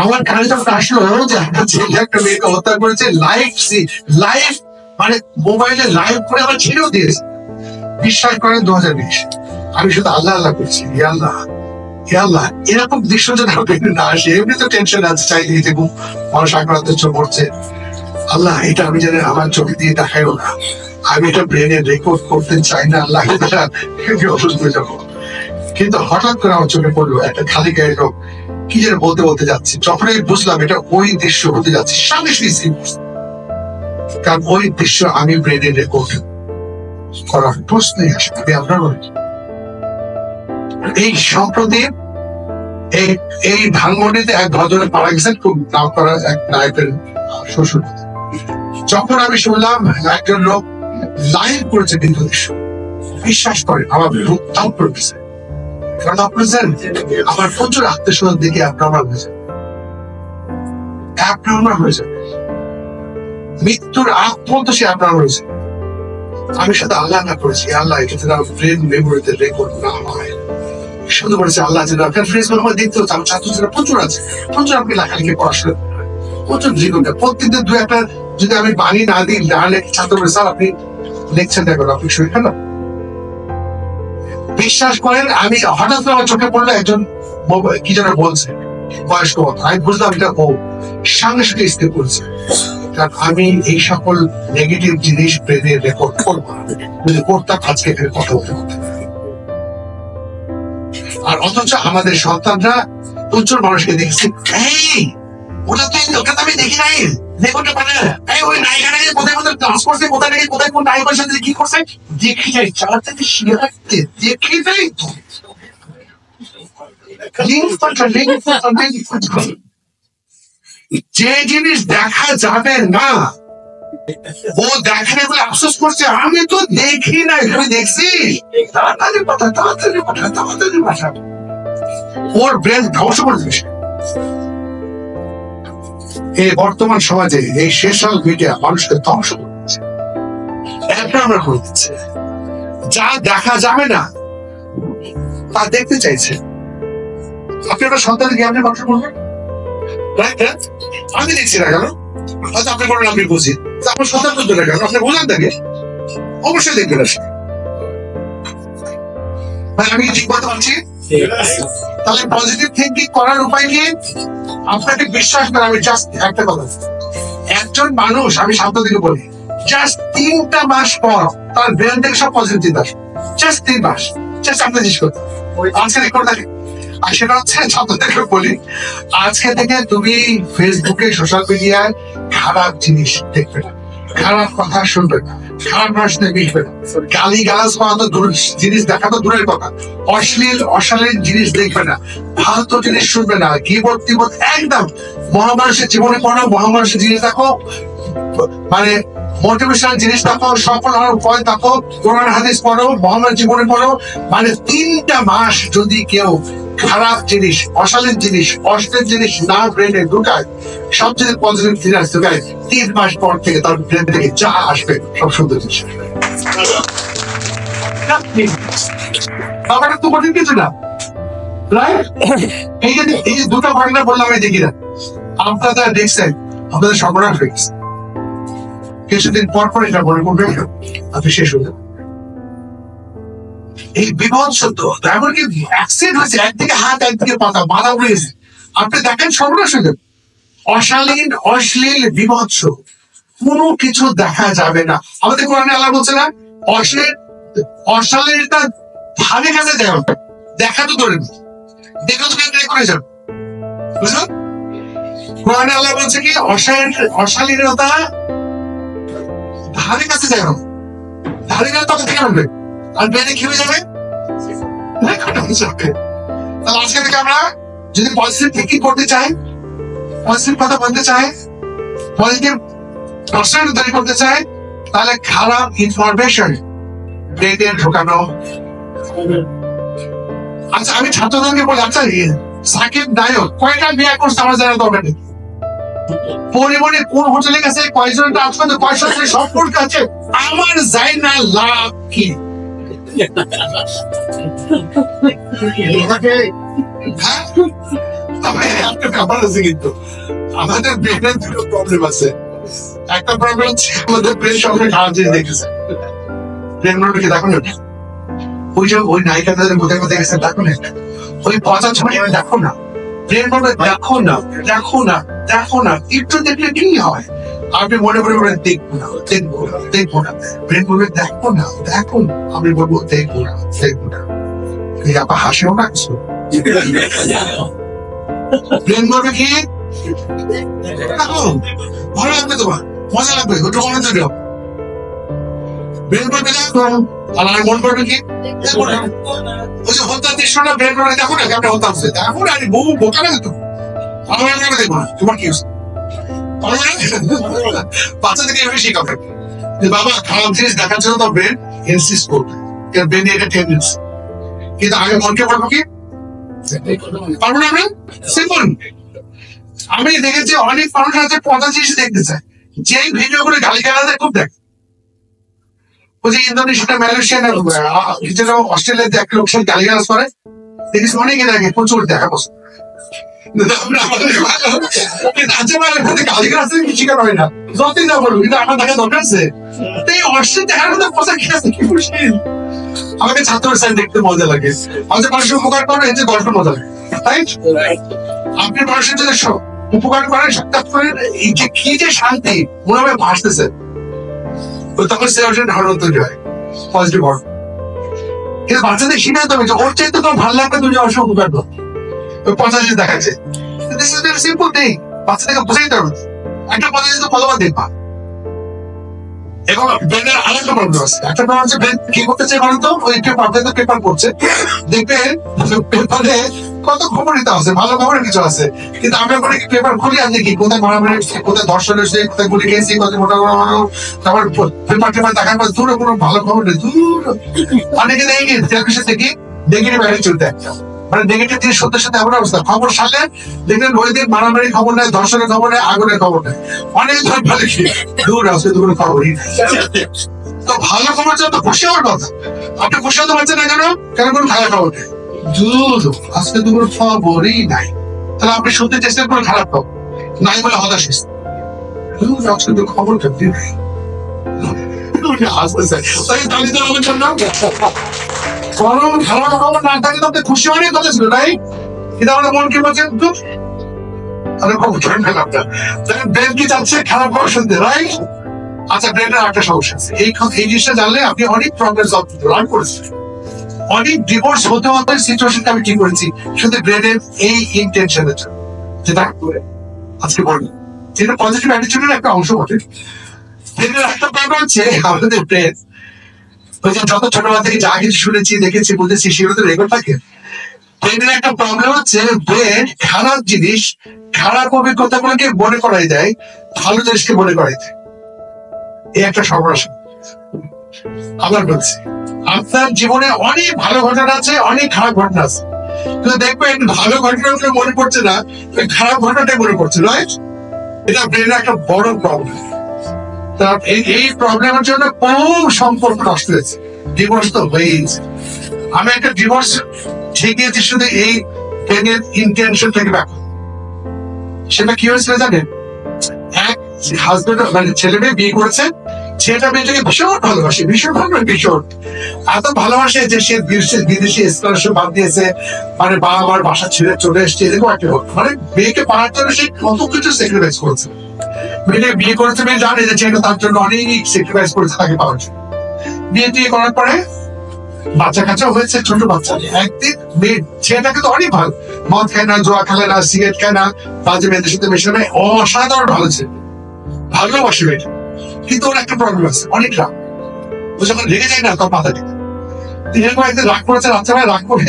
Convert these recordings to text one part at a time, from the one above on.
আমার কানে যখন আসলো যে একটা ছেলে একটা মেয়েকে হত্যা করেছে, লাইভ মানে মোবাইলে লাইভ করে আবার ছেড়েও দিয়েছে। বিশ্বাস করেন 2020 আমি শুধু আল্লাহ আল্লাহ করছি, আল্লাহ আল্লাহ এরকম দৃশ্য যেন না আসে। এমনি তো টেনশন আছে, চাইদিকে খুব মানুষ আক্রান্তের চোখ পড়ছে। আল্লাহ এটা আমি জানি আমার চোখে দিয়ে দেখাইও না, আমি এটা ব্রেনে রেকর্ড করতে চাই না আল্লাহ, অসুস্থ হয়ে যাবো। কিন্তু হঠাৎ করে আমার চোখে পড়লো একটা খালি গায়ের লোক কি যেন বলতে বলতে যাচ্ছে। যখন আমি বুঝলাম এটা ওই দৃশ্য হতে যাচ্ছে, সঙ্গে সঙ্গে কারণ ওই দৃশ্য আমি ব্রেনে রেকর্ড করার প্রশ্নই আসে। আমি আপনার এই সম্প্রতি এই ধানমন্ডিতে এক ভদ্রলোক মারা গেছেন, খুব নাম করা এক নায়কের শ্বশুর। যখন আমি শুনলাম একজন লোক লাইভ করেছে কিন্তু দৃশ্য, বিশ্বাস করেন আমার বুক দাম করে গেছে। কারণ আপনার আমার প্রচুর আত্মীয় স্বজন দেখে অ্যাবনর্মাল হয়েছে, মৃত্যুর আগ পর্যন্ত সে অ্যাবনর্মাল হয়েছে। আমি সাথে আল্লাহ না করেছি, আল্লাহ এটা ব্রেন মেমোরিতে রেকর্ড না হয়, শুধু বলেছে আল্লাহ ফেসবুক দেখতে হচ্ছে। আমার ছাত্রছাত্রীরা প্রচুর আছে, প্রচুর আপনি লেখালেখি পড়াশোনা প্রচুর জীবনটা প্রত্যেকদিন দু একটা যদি আমি বাণী না দিই না ছাত্র বলে স্যার আপনি লিখছেন দেখুন আপনি শরীর খারাপ। বিশ্বাস করেন আমি হঠাৎ আমার চোখে পড়লো একজন কি যেন বলছে বয়স্ক কথা, আমি বুঝলাম এটা ও সঙ্গে সঙ্গে স্থির করছে। কারণ আমি এই সকল নেগেটিভ জিনিস ব্রেনে রেকর্ড করবো, যদি করতাম আজকে এখানে কথা বলতে হতো। আর অথচ আমাদের সন্তানরা প্রচুর মানুষকে দেখছি, ওটা তো ওটা তো আমি দেখি নাই, দেখোটা মানে ওই নায়িকাটা কোথায় কোথায় ক্লাস করছে, কোথায় নাকি কোথায় কোন নায়িকার সাথে কি করছে দেখি যাই, চালাতে শিখে রাখতে দেখি যাই তো। যে জিনিস দেখা যাবে না ও দেখে বলে আফসোস করছে, আমি তো দেখি নাই, তুমি দেখছিস, তাড়াতাড়ি পাঠা তাড়াতাড়ি পাঠা তাড়াতাড়ি পাঠা। ওর ব্রেন ধ্বংস করে দিচ্ছে। এই বর্তমান সমাজে এই সোশ্যাল মিডিয়া মানুষকে ধ্বংস করে দিচ্ছে, অ্যাবনর্মাল করে দিচ্ছে। যা দেখা যাবে না তা দেখতে চাইছে। আপনি আপনার সন্তানের জ্ঞানে ধ্বংস করবেন, আমি দেখছি না কেন, হয়তো আপনি বলেন আমি বুঝি, আপনার সন্তান বুঝবে না কেন, আপনি বোঝান তাকে, অবশ্যই দেখবেন আসে। আমি ঠিক বলতে পারছি? তাহলে পজিটিভ থিঙ্কিং করার উপায় কি? আপনাকে বিশ্বাস করেন, আমি জাস্ট একটা কথা, একজন মানুষ আমি সাম্প্রতিক বলি জাস্ট 3টা মাস পর তার ব্রেন থেকে সব পজিটিভ চিন্তা আসে, জাস্ট 3 মাস। জাস্ট আপনি জিজ্ঞেস করতে আজকে রেকর্ড থাকে। আর সেটা হচ্ছে ছাত্রদেরকে বলি, আজকে থেকে তুমি ফেসবুকে সোশ্যাল মিডিয়ায় খারাপ জিনিস দেখবে না, খারাপ কথা শুনবে না, খারাপ মানুষদের মিশবে না, গালি গালাজ করা তো জিনিস দেখা তো দূরের কথা, অশ্লীল জিনিস দেখবে না, ফালতু জিনিস শুনবে না, গীবত টিবত একদম। মহামানুষের জীবনে পড়ো, মহামানুষের জিনিস দেখো, মানে মোটিভেশনাল জিনিস দেখো, সফল হওয়ার উপায় দেখো, কোরআন হাদিস পড়ো, মহামানুষের জীবনে পড়ো। মানে 3টা মাস যদি কেউ খারাপ জিনিস, অশ্লীল জিনিস, অশ্লীল জিনিস না ব্রেনে ঢুকায়, সব যদি পজিটিভ জিনিস ঢুকায়, 3 মাস পর থেকে তার ব্রেন থেকে যা আসবে সব সুন্দর জিনিস আসবে। ব্যাপারটা তো কঠিন কিছু না, রাইট? এই যে দুটো ঘটনা বললাম আমি দেখি না, আপনারা দেখছেন, আপনাদের সর্বনাশ হয়ে গেছে। কিছুদিন পর পর এটা মনে করবে আপনি শেষ হয়ে যাবেন। এই বিভৎস তো এমনকি অ্যাক্সিডেন্ট হয়েছে, একদিকে হাত একদিকে পাতা, বাধা উড়ে গেছে, আপনি দেখেন সর্বনাশ হয়ে যাবে। অশ্লীল বিভৎস কোনো কিছু দেখা যাবে না। আমাদের কোরআনে আল্লাহ বলছে না অশ্লীলতা ধারে কাছে যাবে, দেখা তো ধরে দেখা তো করে যাবে, বুঝলেন? কোরআনে আল্লাহ বলছে কি অশ্লীলতা ধারে কাছে যাবে, ধারে গেলে তখন থেকে আনবে আর ব্রেনে কি হয়ে যাবে। তাহলে আজকে থেকে আমরা যদি পজিটিভ থিঙ্কিং করতে চাই, পজিটিভ কথা বলতে চাই, পজিটিভ পার্সোনালিটি তৈরি করতে চাই, তাহলে খারাপ ইনফরমেশন ব্রেনে ঢোকানো। আচ্ছা আমি ছাত্রদেরকে বলি, আচ্ছা সাকিব নায়ক কয়টা বিয়ে করছে আমার জানা দরকার নেই, পরিমণি কোন হোটেলে গেছে, কয়জন ট্রান্সফার, কয়জন সম্পর্ক আছে, আমার যাই না লাভ কি? তবে একটা ব্যাপার আছে, কিন্তু আমাদের ব্রেনের দুটো প্রবলেম আছে। একটা প্রবলেম হচ্ছে আমাদের ব্রেন সঙ্গে খারাপ জিনিস দেখতেছে। ব্রেন কি দেখো না, ওই যে ওই নায়িকাদের কোথায় কোথায় গেছে দেখো না, ওই পচা ছবি দেখো না, ব্রেন বলবে দেখো না দেখো না দেখো না, একটু দেখলে কি হয়? আপনি মনে করে বলেন দেখবো না দেখবো না দেখবো না, ব্রেন বলবে দেখো না দেখো না, আমি বলবো দেখবো না দেখবো না। এই আপা হাসিও না কিছু, ব্রেন বলবে কি দেখো, ভালো লাগবে তোমার, মজা লাগবে, ওটা মনে তো ব্রেন বলবে দেখো, আর আমি মন করবে কি দেখো না। ওই যে হত্যার দৃশ্যটা ব্রেন বলবে দেখো না, কেমন হত্যা হচ্ছে দেখো না, আমি বহু বোকা লাগে তো, আমার দেখবো না, তোমার কি হচ্ছে? বাচ্চা থেকে এভাবে শেখাবে যে বাবা খারাপ জিনিস দেখার জন্য তো ব্রেন ইনসিস্ট করবে, ব্রেন এটা টেন্ডেন্সি। কিন্তু আগে মনকে বলবো কি পারবো না, আমরা সিম্পল। আমি দেখেছি অনেক মানুষ আছে পচা জিনিস দেখতে চায়, যেই ভিডিও করে গালি গালাতে খুব দেখে। ওই যে ইন্দোনেশিয়া মালয়েশিয়া অস্ট্রেলিয়াতে এক লোক সে গালি গালাজ করে, দেখিস অনেকে দেখে, প্রচুর দেখা পছন্দ। আমাকে ছাত্র দেখতে মজা লাগে, আমাদের মানুষের উপকার করে এতে গল্প মজা লাগে। আপনি মানুষের যদি উপকার করেন সাক্ষাৎ করেন, এই যে কি যে শান্তি মনে হবে ভাসতেছে, তখন সেরকম ধারণা তৈরি হয় পজিটিভ হওয়ার। কিন্তু বাচ্চাদের সিদ্ধান্ত হবে যে ওর চাইতে তোমার ভালো লাগবে, তুমি অবশ্য উপকার করো, ওই পচা জিনিস দেখাচ্ছে। This is very simple thing. বাচ্চাদেরকে বোঝাইতে হবে একটা পচা জিনিস ফলোবার দেখবা। এবং ব্রেনের আরেকটা প্রবলেম আছে, একটা প্রবলেম হচ্ছে ব্রেন কি করতেছে বলেন তো, ওই পেপার পড়ছে, দেখবেন পেপারে কত খবর নিতে আছে, ভালো খবরের কিছু আছে, কিন্তু আমরা করে পেপার খুলি আর দেখি কোথায় মারামারি হচ্ছে, কোথায় ধর্ষণ হয়েছে, কোথায় গুলি খেয়েছি, কোথায় মোটা তারপর পেপার দেখার পর দূরে কোনো ভালো খবর নেই, দূর অনেকে দেখি টেলিভিশন দেখি দেখি বাইরে চলতে মানে নেগেটিভ জিনিস সত্যের সাথে এমন অবস্থা, খবর সালে দেখবেন ওই দিন মারামারি খবর নেই, ধর্ষণের খবর নেই, আগুনের খবর নেই, অনেক ধরে দূর আসবে তো কোনো খবরই। তো ভালো খবর তো খুশি হওয়ার কথা, আপনি খুশি হতে পারছেন না কেন? কেন কোনো খারাপ খবর নেই, আজকে তো কোনো খবরই নাই, তাহলে আপনি শুনতে চেষ্টা করুন খারাপ খবর নাই বলে হতাশ আজকে তো খবরটা দিবে আসতেছে, তাই তাহলে তো আমার জন্য বরং খারাপ খবর না থাকলে তো খুশি অনেক কথা ছিল, তাই কিন্তু আমাদের মন কি বলছেন ব্রেন কি চাচ্ছে খারাপ খবর শুনতে, রাইট? আচ্ছা, ব্রেনের একটা সমস্যা আছে, এই জিনিসটা জানলে আপনি অনেক প্রবলেম লার্ন করেছেন। অনেক ডিভোর্স হতে হতে সিচুয়েশনটা আমি ঠিক করেছি শুধু ব্রেনের এই ইন্টেনশনের জন্য, যেটা করে আজকে বললাম, যেটা পজিটিভ অ্যাটিটিউডের একটা অংশ বটে। ব্রেনের একটা ব্যাপার হচ্ছে আমাদের ব্রেন ওই যে যত ছোটবেলা থেকে যা কিছু শুনেছি দেখেছি বুঝেছি সেগুলো তো রেকর্ড থাকে। ব্রেনের একটা প্রবলেম হচ্ছে ব্রেন খারাপ জিনিস খারাপ অভিজ্ঞতাগুলোকে মনে করাই দেয়, ভালো জিনিসকে মনে করাই দেয়। এই একটা সর্বনাশ। আবার বলছি, আপনার জীবনে অনেক ভালো ঘটনা আছে, অনেক খারাপ ঘটনা আছে, কিন্তু দেখবেন ভালো ঘটনাগুলো মনে পড়ছে না, খারাপ ঘটনাটাই মনে পড়ছে, রাইট? এটা ব্রেনের একটা বড় প্রবলেম। এই প্রবলেমের জন্য বহু সম্পর্ক নষ্ট হয়েছে, ডিভোর্স তো হয়েছে। আমি একটা ডিভোর্স ঠেকিয়েছি শুধু এই ব্রেনের ইন্টেনশন থেকে ব্যাপার। সেটা কি হয়েছিল জানেন? এক হাজবেন্ড মানে ছেলে মেয়ে বিয়ে করেছে, ছেলেটা মেয়েটাকে ভীষণ ভালোবাসে, ভীষণ এত ভালোবাসে যে সে বিদেশি স্কলারশিপ বাদ দিয়েছে, মানে বাবা মার বাসা ছেড়ে চলে এসছে, এরকম একটা মানে মেয়েকে পাওয়ার জন্য সে কত কিছু স্যাক্রিফাইস করেছে। মেয়েটা বিয়ে করেছে, মেয়ে জানে যে ছেলেটা তার জন্য অনেক স্যাক্রিফাইস করেছে তাকে পাওয়ার জন্য। বিয়ে টিয়ে করার পরে বাচ্চা কাচ্চা হয়েছে, ছোট বাচ্চা। একদিন মেয়ে ছেলেটাকে তো অনেক ভালো, মদ খায় না, জোয়া খেলে না, সিগারেট খায় না, বাজে মেয়েদের সাথে মেশে না, অসাধারণ ভালো ছিল, ভালোবাসে মেয়েটা। কিন্তু ওর একটা প্রবলেম আছে, অনেক রাগ। ও যখন রেগে যায় না তখন মাথা টেকে। এরকম একদিন রাগ করেছে, রাত্রেবেলায় রাগ করে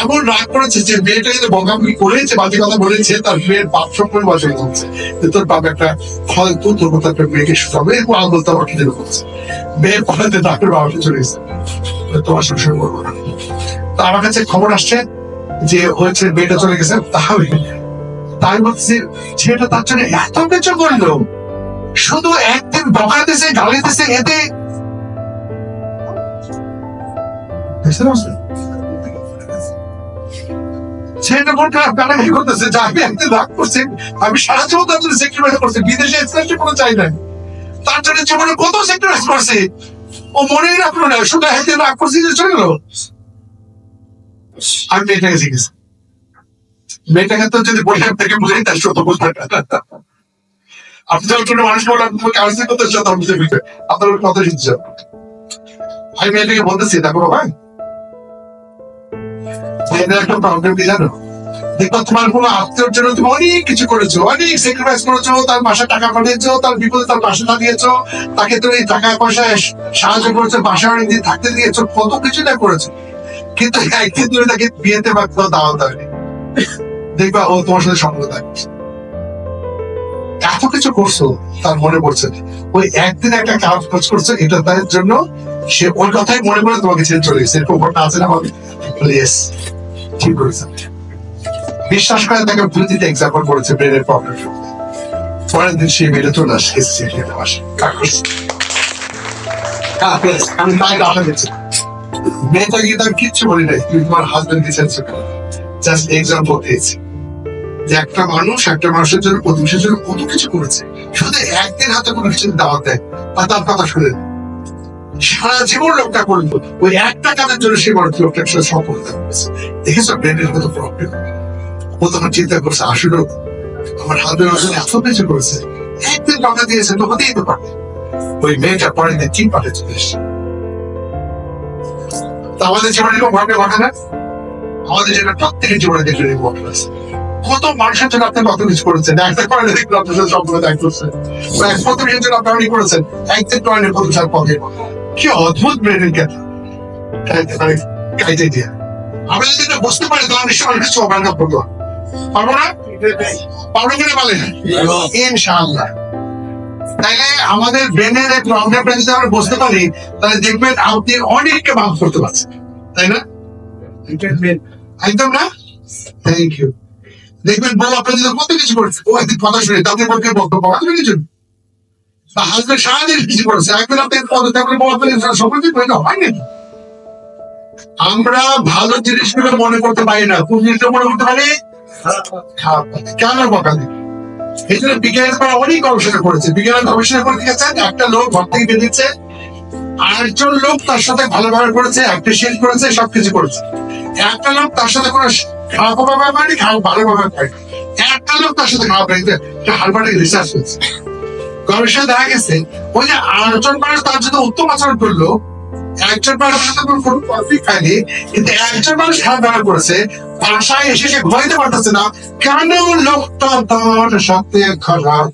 এমন রাগ করেছে যে মেয়েটা কিন্তু বকাবকি করেছে, বাজে কথা বলেছে, তার মেয়ের বাপ সম্পর্কে বসে বলছে তোর বাপ একটা ফালতু, তোর মতো একটা মেয়েকে শুকাবে, এরকম আল বলতে আমার কিনে বলছে। মেয়ের পড়াতে ডাক্তার বাবাকে চলে গেছে, তোমার সংসার করবো না। তো আমার কাছে খবর আসছে যে হয়েছে, মেয়েটা চলে গেছে। তাই বলছি ছেলেটা তার জন্য এত কিছু করলো, শুধু একদিন বকা দিছে, গালি দিছে, এতে ছেলেটা মন খারাপ কানাকানি করতেছে যে আমি একদিন রাগ করছি, আমি সারা জীবন তার জন্য স্যাক্রিফাইস করছি, বিদেশে স্কলারশিপ কোনো চাই নাই, তার জন্য জীবনে কত স্যাক্রিফাইস করছি, ও মনেই রাখলো না, শুধু একদিন রাগ করছি যে চলে গেল। আমি মেয়েটাকে শিখেছি, মেয়েটাকে তো যদি বলে আপনাকে বুঝে তার সত্য বলতে আপনি যখন কোনো মানুষ বললেন তুমি কাউন্সিলিং করতে চাও, তখন বুঝে ফিরবে আপনার কথা শুনতে চাও। আমি মেয়েটাকে বলতেছি দেখো বাবা, মেয়েদের একটা প্রবলেম কি জানো, দেখো তোমার কোনো আত্মীয়র জন্য তুমি অনেক কিছু করেছো, অনেক স্যাক্রিফাইস করেছো, তার বাসায় টাকা পাঠিয়েছো, তার বিপদে তার পাশে দাঁড়িয়েছো, তাকে তুমি টাকা পয়সায় সাহায্য করেছো, বাসা অনেক দিন থাকতে দিয়েছো, কত কিছু না করেছো, কিন্তু একদিন তুমি তাকে বিয়েতে বা কোনো দাওয়াত দাওনি, দেখবা ও তোমার সাথে সম্পর্ক থাকছে। এত কিছু করছো তার মনে পড়ছে, ওই একদিন একটা খারাপ কাজ করছো, এটা তার জন্য সে ওর কথাই মনে করে তোমাকে ছেড়ে চলে গেছে। এরকম ঘটনা আছে না আমাদের? ঠিক করেছে, বিশ্বাস করে তাকে দুদিতে এক্সাম্পল করেছে ব্রেনের প্রবলেম। পরের দিন সে মেরে চলে আসে, আমি তাই ডাটা দিচ্ছি, মেয়েটা গিয়ে তার কিচ্ছু বলি নাই, তুমি তোমার হাজবেন্ড কে চেঞ্জ করো, জাস্ট এক্সাম্পল দিয়েছি যে একটা মানুষ একটা মানুষের জন্য প্রতিবেশীর জন্য কত কিছু করেছে, শুধু একদিন হাতে কোনো কিছু দাওয়াত দেয় বা তার কথা শুনে সারা জীবন লোকটা করলো, ওই একটা কাজের জন্য সে মানুষ লোকটার সাথে সফলতা করেছে। দেখেছো ব্রেনের কত প্রবলেম। ও তখন চিন্তা করছে আসলে আমার হাজবেন্ড আসলে এত কিছু করেছে, একদিন টাকা দিয়েছে তো হতেই তো পারে। ওই মেয়েটা পরে দিন কি পাঠে চলে এসছে। আমাদের জীবনে এরকম ঘটনা ঘটে না? আমাদের যেটা প্রত্যেকের জীবনে দেখলে এরকম ঘটনা আছে। কত মানুষের জন্য আপনি কত কিছু করেছেন, একটা করেন দেখলো আপনার সাথে সম্পর্ক ত্যাগ করছেন, এক প্রতিবেশীর জন্য আপনি অনেক করেছেন, একদিন করেন প্রতিষ্ঠার পথে। কি অদ্ভুত ব্রেনের কথা, কাইতে দিয়ে আমরা যদি এটা বুঝতে পারি তাহলে নিশ্চয় অনেক কিছু অবহেলা করবো, পারবো না? পারবো কিনা বলেন? ইনশাআল্লাহ। তাইলে আমাদের ব্রেনের এই প্রবলেমটা যদি আমরা বুঝতে পারি তাহলে দেখবেন আপনি অনেককে মাফ করতে পারছেন, তাই না? একদম না? Thank you. দেখবেন বউ আপনার জন্য কত কিছু করেছে, ও একদিন কথা শুনে তাদের পক্ষে বক্তব্য কিছু বা হাজবেন্ড সারাদিন কিছু করেছে, একদিন আপনি সম্পর্কে হয় নাকি? আমরা ভালো জিনিসগুলো মনে করতে পারি না, কোন জিনিসটা মনে করতে পারি? কেন বকা দিই? এই জন্য বিজ্ঞানের পর অনেক গবেষণা করেছে, বিজ্ঞানের গবেষণা করে দিয়েছেন একটা লোক ঘর থেকে বেরিয়েছে, আরেকজন লোক তার সাথে ভালো ব্যবহার করেছে, অ্যাপ্রিসিয়েট করেছে, সবকিছু করেছে। একটা লোক তার সাথে কোনো খারাপ ব্যবহার করেনি, খারাপ ভালো ব্যবহার করেনি। একটা লোক তার সাথে খারাপ হয়েছে, হারবার্ডে রিসার্চ হয়েছে, গবেষণা দেখা গেছে ওই যে 8 জন মানুষ তার সাথে উত্তম আচরণ করলো, একজন মানুষের সাথে কোনো কফি খায়নি, কিন্তু একজন মানুষ খারাপ ব্যবহার করেছে, বাসায় এসে সে ঘুমাইতে পারতেছে না, কেন লোকটা তার সাথে খারাপ।